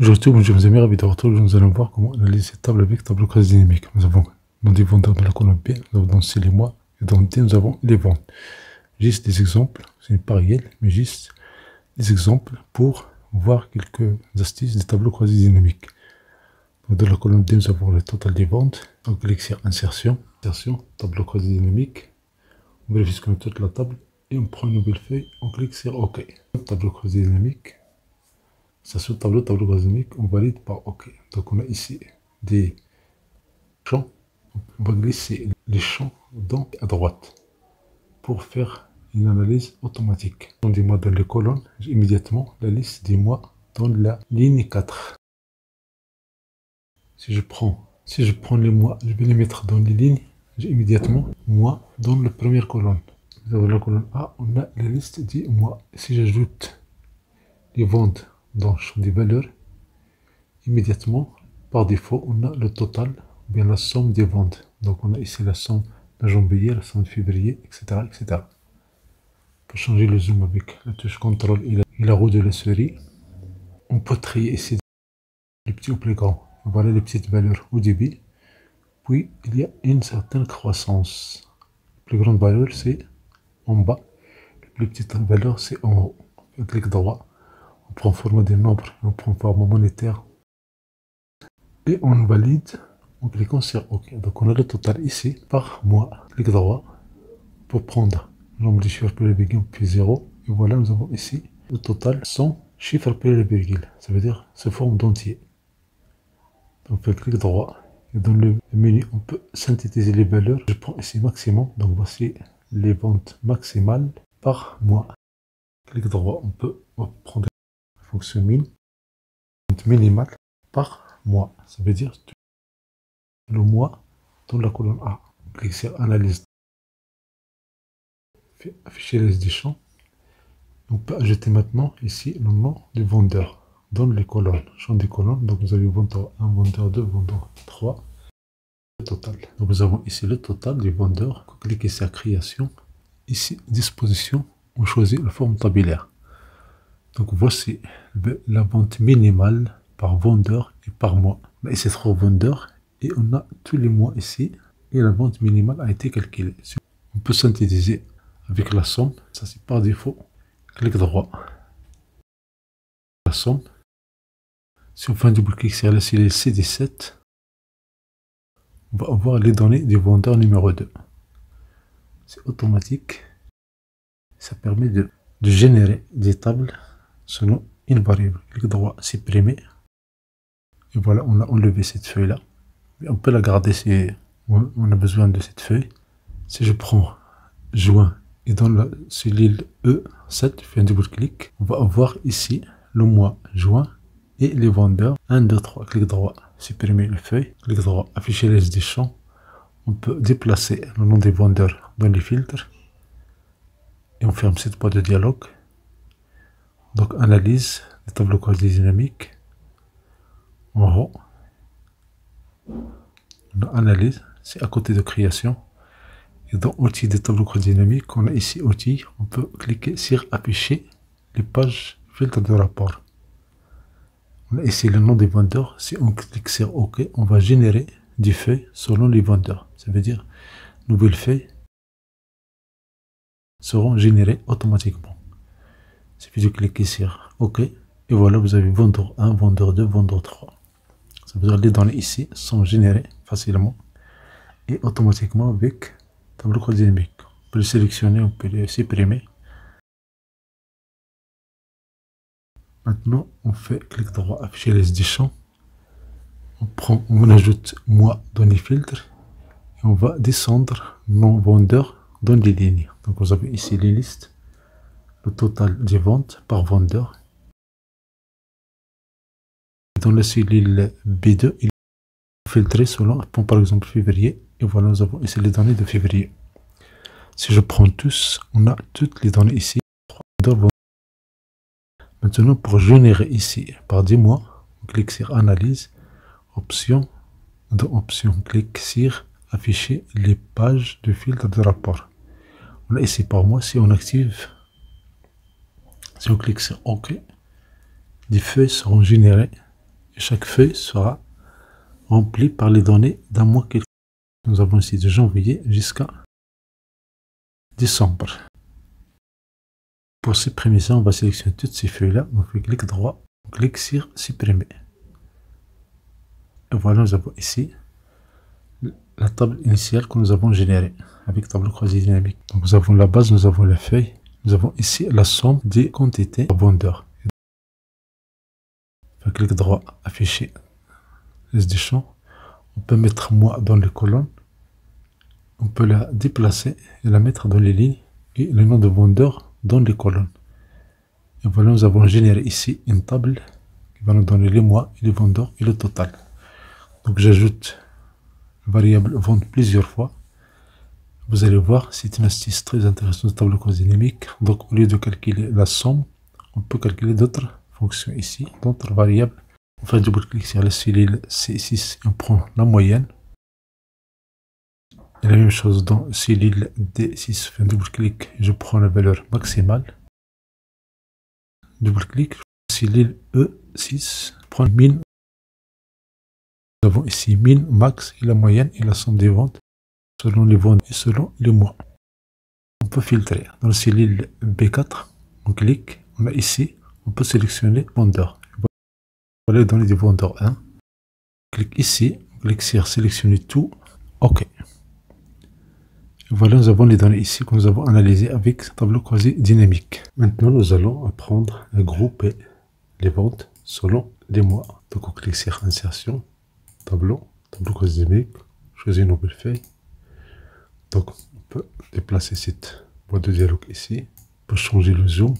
Aujourd'hui, bonjour mes amis, ravi de vous retrouver. Nous allons voir comment analyser cette table avec tableau croisé dynamique. Nous avons dans des vendeurs de la colonne B, nous avons dans C les mois, et dans D, nous avons les ventes. Juste des exemples, ce n'est pas réel, mais juste des exemples pour voir quelques astuces des tableaux croisés dynamiques. Donc dans la colonne D, nous avons le total des ventes. On clique sur insertion, tableau croisé dynamique. On vérifie ce qu'on a toute la table et on prend une nouvelle feuille, on clique sur OK. Tableau croisé dynamique. Ça sur tableau croisé dynamique, on valide par OK. Donc on a ici des champs. On va glisser les champs à droite pour faire une analyse automatique. Dans des mois dans les colonnes, j'ai immédiatement la liste des mois dans la ligne 4. Si je prends les mois, je vais les mettre dans les lignes, j'ai immédiatement mois dans la première colonne. Dans la colonne A, on a la liste des mois. Si j'ajoute les ventes dans le champ des valeurs, immédiatement, par défaut, on a le total, ou bien la somme des ventes. Donc on a ici la somme de janvier, la somme de février, etc., etc. Pour changer le zoom avec la touche CTRL et la roue de la souris, on peut trier ici les petits ou plus grands. Voilà les petites valeurs au début. Puis il y a une certaine croissance. La plus grande valeur c'est en bas. La plus petite valeur c'est en haut. On clique droit. On prend format des nombres. On prend format monétaire. Et on valide en cliquant sur OK. Donc on a le total ici par mois. Clic droit pour prendre le nombre de chiffres après le virgule puis 0. Et voilà, nous avons ici le total sans chiffres après le virgule. Ça veut dire sous forme d'entier. Donc on fait clic droit. Et dans le menu, on peut synthétiser les valeurs. Je prends ici maximum. Donc voici les ventes maximales par mois. Clic droit, on peut prendre la fonction min. Vente minimale par mois. Ça veut dire le mois dans la colonne A. On clique sur analyse. Afficher la liste des champs. On peut ajouter maintenant ici le nom du vendeur dans les colonnes. Champ des colonnes. Donc vous avez vendeur 1, vendeur 2, vendeur 3. Le total. Donc nous avons ici le total des vendeurs. Cliquez sur création. Ici, disposition. On choisit la forme tabulaire. Donc voici la vente minimale par vendeur et par mois. Là, ici, 3 vendeurs. Et on a tous les mois ici. Et la vente minimale a été calculée. On peut synthétiser avec la somme. Ça, c'est par défaut. Clic droit. La somme. Si on fait un double-clic sur la cellule C17, on va avoir les données du vendeur numéro 2. C'est automatique. Ça permet de générer des tables selon une variable. Clic droit, supprimer. Et voilà, on a enlevé cette feuille-là. On peut la garder si on a besoin de cette feuille. Si je prends juin et dans la cellule E7, je fais un double-clic, on va avoir ici le mois juin et les vendeurs 1, 2, 3. Clic droit, supprimer la feuille. Clic droit, afficher la liste des champs. On peut déplacer le nom des vendeurs dans les filtres. Et on ferme cette boîte de dialogue. Donc analyse des tableaux croisés dynamiques. En haut, on a analyse, c'est à côté de création. Et dans outils des tableaux croisés dynamiques, on a ici outils, on peut cliquer sur afficher les pages filtres de rapport. On a ici le nom des vendeurs. Si on clique sur OK, on va générer des feuilles selon les vendeurs. Ça veut dire nouvelles feuilles seront générées automatiquement. Il suffit de cliquer sur OK. Et voilà, vous avez vendeur 1, vendeur 2, vendeur 3. Ça veut dire les données ici sont générées facilement et automatiquement avec tableau croisé dynamique. On peut le sélectionner, on peut le supprimer. Maintenant, on fait clic droit, afficher les listes des champs. On ajoute mois dans les filtres et on va descendre nom vendeur dans les lignes. Donc vous avez ici les listes, le total des ventes par vendeur. Dans la cellule B2, il est filtré selon, par exemple, février. Et voilà, nous avons ici les données de février. Si je prends tous, on a toutes les données ici. Maintenant, pour générer ici par 10 mois, on clique sur analyse, option. Dans option, on clique sur afficher les pages de filtre de rapport. On a ici par mois. Si on active, si on clique sur OK, des feuilles seront générées Et chaque feuille sera remplie par les données d'un mois quelconque. Nous avons ici de janvier jusqu'à décembre. Pour supprimer ça, on va sélectionner toutes ces feuilles-là. On fait clic droit, on clique sur supprimer. Et voilà, nous avons ici la table initiale que nous avons générée avec tableau croisé dynamique. Donc nous avons la base, nous avons la feuille, nous avons ici la somme des quantités vendeurs. Clic droit, afficher liste des champs. On peut mettre mois dans les colonnes. On peut la déplacer et la mettre dans les lignes et le nom de vendeur dans les colonnes. Et voilà, nous avons généré ici une table qui va nous donner les mois, et les vendeurs et le total. Donc j'ajoute la variable vente plusieurs fois. Vous allez voir, c'est une astuce très intéressante de tableau croisé dynamique. Donc au lieu de calculer la somme, on peut calculer d'autres fonctions ici, d'autres variables. On fait double-clic sur la cellule C6 et on prend la moyenne. Et la même chose dans cellule D6, fait double-clic, je prends la valeur maximale. Double-clic, cellule E6, prends min. Nous avons ici min, max et la moyenne et la somme des ventes selon les ventes et selon les mois. On peut filtrer. Dans la cellule B4, on clique, on a ici, on peut sélectionner vendeur. Voilà les données des vendeurs 1. On clique ici, on clique sur sélectionner tout, OK. Voilà, nous avons les données ici que nous avons analysées avec ce tableau croisé dynamique. Maintenant, nous allons apprendre à grouper les ventes selon les mois. Donc, on clique sur insertion, tableau croisé dynamique, choisir une nouvelle feuille. Donc, on peut déplacer cette boîte de dialogue ici pour changer le zoom.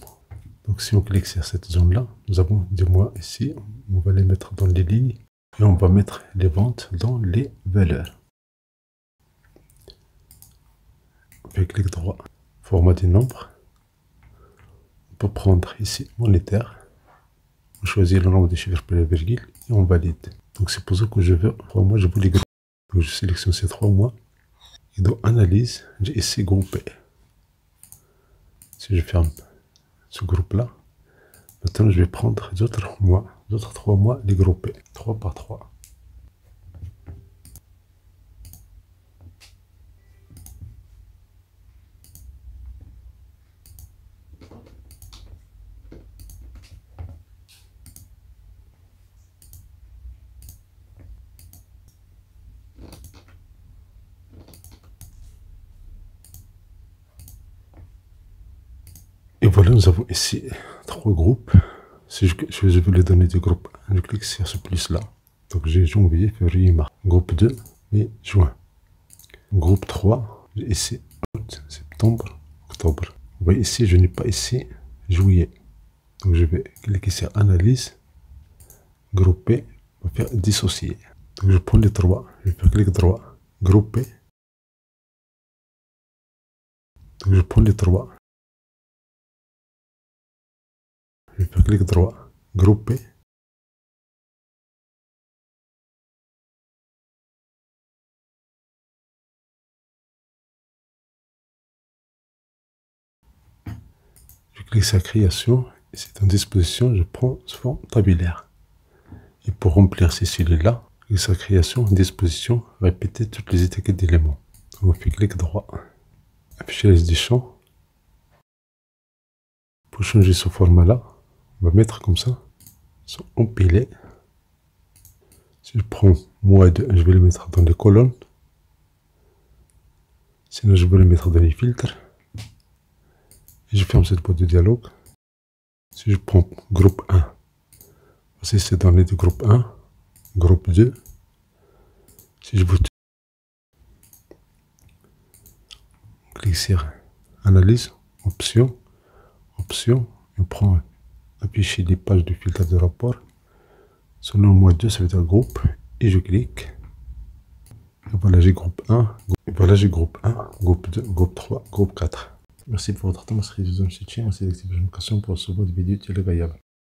Donc, si on clique sur cette zone-là, nous avons des mois ici. On va les mettre dans les lignes et on va mettre les ventes dans les valeurs. Avec clic droit, format des nombres. On peut prendre ici monétaire. On choisit le nombre de chiffres après la virgule et on valide. Donc, c'est pour ça que je veux 3 mois, je veux les grouper. Donc, je sélectionne ces 3 mois. Et dans Analyse, j'ai ici groupé. Si je ferme ce groupe-là, maintenant je vais prendre d'autres mois, d'autres 3 mois, les grouper, 3 par 3. Et voilà, nous avons ici 3 groupes. Si je veux les donner du groupe 1, je clique sur ce plus-là. Donc j'ai janvier, février, mars. Groupe 2, mai, juin. Groupe 3, j'ai ici août, septembre, octobre. Vous voyez ici, je n'ai pas ici juillet. Donc je vais cliquer sur Analyse, Grouper, on va faire Dissocier. Donc je prends les 3, je vais faire clic droit, Grouper. Donc je prends les 3. Je vais faire clic droit, grouper. Je clique sur création et c'est en disposition, je prends sous forme tabulaire. Et pour remplir ces cellules-là, clique sur création, disposition, répéter toutes les étiquettes d'éléments. Donc on fait clic droit, afficher la liste des champs. Pour changer ce format-là, on va mettre comme ça, sont empilés. Si je prends mois 2, je vais le mettre dans les colonnes. Sinon, je vais le mettre dans les filtres. Et je ferme cette boîte de dialogue. Si je prends groupe 1, voici ces données du groupe 1, groupe 2. Si je bouge, on clique sur Analyse, Options, Options, on prend afficher les pages de filtre de rapport. Selon le mois 2, ça veut dire groupe, et je clique. Et voilà, j'ai groupe 1, et voilà, j'ai groupe 1, groupe 2, groupe 3, groupe 4. Merci pour votre temps, merci de vous donner ce soutien, merci d'activer la notification pour recevoir des vidéos télégayables.